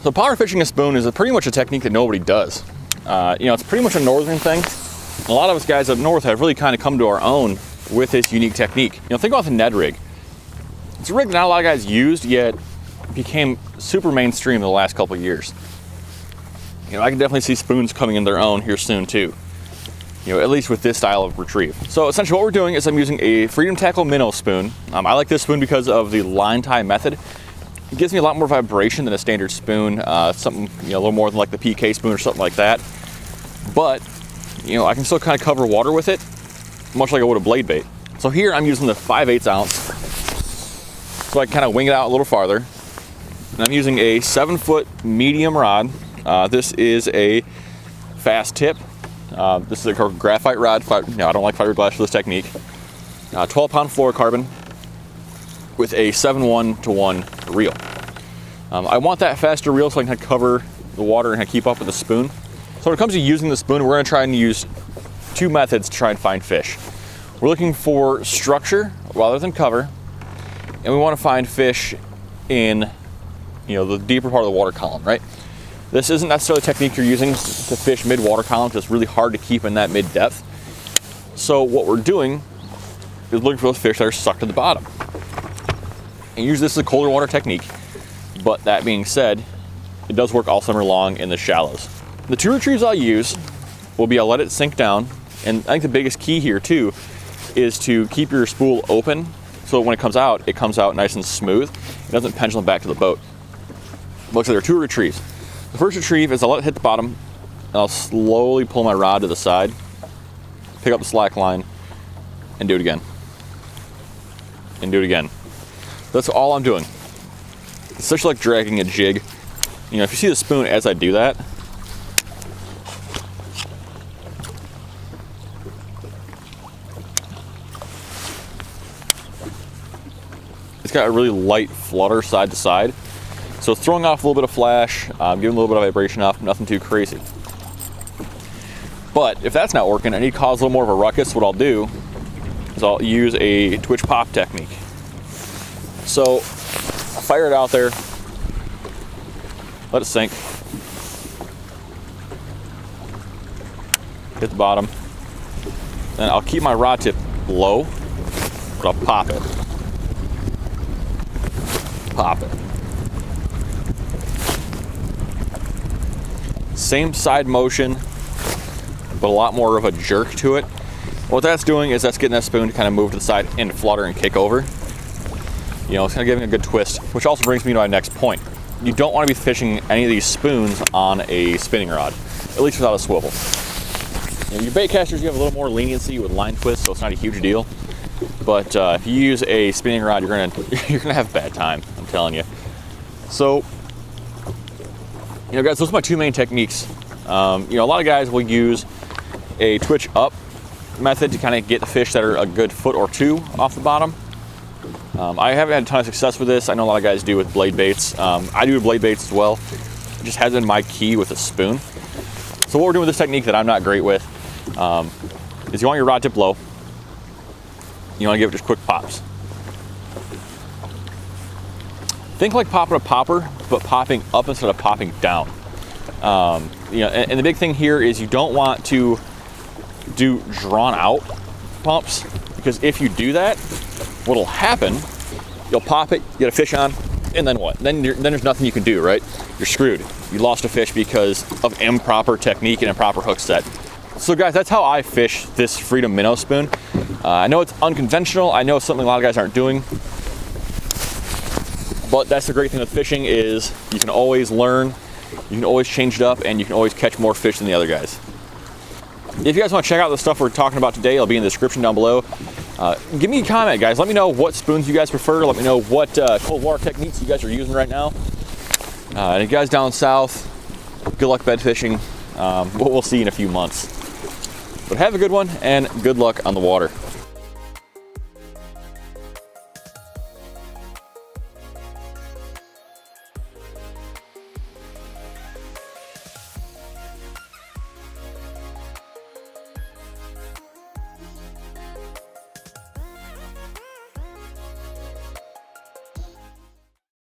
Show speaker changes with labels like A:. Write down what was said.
A: So power fishing a spoon is pretty much a technique that nobody does. It's pretty much a northern thing. A lot of us guys up north have really kind of come to our own with this unique technique. Think about the Ned rig. It's a rig that not a lot of guys used, yet became super mainstream in the last couple of years. I can definitely see spoons coming in their own here soon too. At least with this style of retrieve. So essentially what we're doing is I'm using a Freedom Tackle Minnow Spoon. I like this spoon because of the line tie method. It gives me a lot more vibration than a standard spoon, something a little more than like the PK spoon or something like that. But I can still kind of cover water with it, much like I would a blade bait. So here I'm using the 5/8 ounce, so I can kind of wing it out a little farther. And I'm using a 7-foot medium rod. This is a fast tip. This is a graphite rod. I don't like fiberglass for this technique. 12-pound fluorocarbon with a 7:1-to-1 reel. I want that faster reel so I can kind of cover the water and kind of keep up with the spoon. So when it comes to using the spoon, we're going to try and use two methods to try and find fish. We're looking for structure rather than cover, and we want to find fish in the deeper part of the water column, right? This isn't necessarily a technique you're using to fish mid-water column because it's really hard to keep in that mid-depth. So what we're doing is looking for those fish that are stuck to the bottom. And usually this is a colder water technique, but that being said, it does work all summer long in the shallows. The two retrieves I'll use will be I'll let it sink down, and I think the biggest key here too is to keep your spool open so when it comes out nice and smooth. It doesn't pendulum back to the boat. Looks like there are two retrieves. The first retrieve is I'll let it hit the bottom, and I'll slowly pull my rod to the side, pick up the slack line, and do it again. And do it again. That's all I'm doing. It's such like dragging a jig. If you see the spoon as I do that, it's got a really light flutter side to side. So it's throwing off a little bit of flash, giving a little bit of vibration off, nothing too crazy. But if that's not working, I need to cause a little more of a ruckus. What I'll do is I'll use a twitch pop technique. So I'll fire it out there, let it sink, hit the bottom, then I'll keep my rod tip low, but I'll pop it. Pop it. Same side motion, but a lot more of a jerk to it. What that's doing is that's getting that spoon to kind of move to the side and flutter and kick over. It's kind of giving a good twist, which also brings me to my next point. You don't want to be fishing any of these spoons on a spinning rod, at least without a swivel. Your bait casters, you have a little more leniency with line twists, so it's not a huge deal. But if you use a spinning rod, you're gonna have a bad time, I'm telling you. So, guys, those are my two main techniques. A lot of guys will use a twitch up method to kind of get the fish that are a good foot or two off the bottom. I haven't had a ton of success with this. I know a lot of guys do with blade baits. I do with blade baits as well. It just hasn't been my key with a spoon. So what we're doing with this technique that I'm not great with is you want your rod tip low. You want to give it just quick pops. Think like popping a popper, but popping up instead of popping down. And the big thing here is you don't want to do drawn out pumps, because if you do that, what'll happen, you'll pop it, get a fish on, and then what? Then there's nothing you can do, right? You're screwed. You lost a fish because of improper technique and improper hook set. So guys, that's how I fish this Freedom Minnow Spoon. I know it's unconventional. I know it's something a lot of guys aren't doing. But that's the great thing with fishing is you can always learn, you can always change it up, and you can always catch more fish than the other guys. If you guys want to check out the stuff we're talking about today, it'll be in the description down below. Give me a comment, guys. Let me know what spoons you guys prefer. Let me know what cold water techniques you guys are using right now. And you guys down south, good luck bed fishing. We'll see you in a few months. But have a good one, and good luck on the water.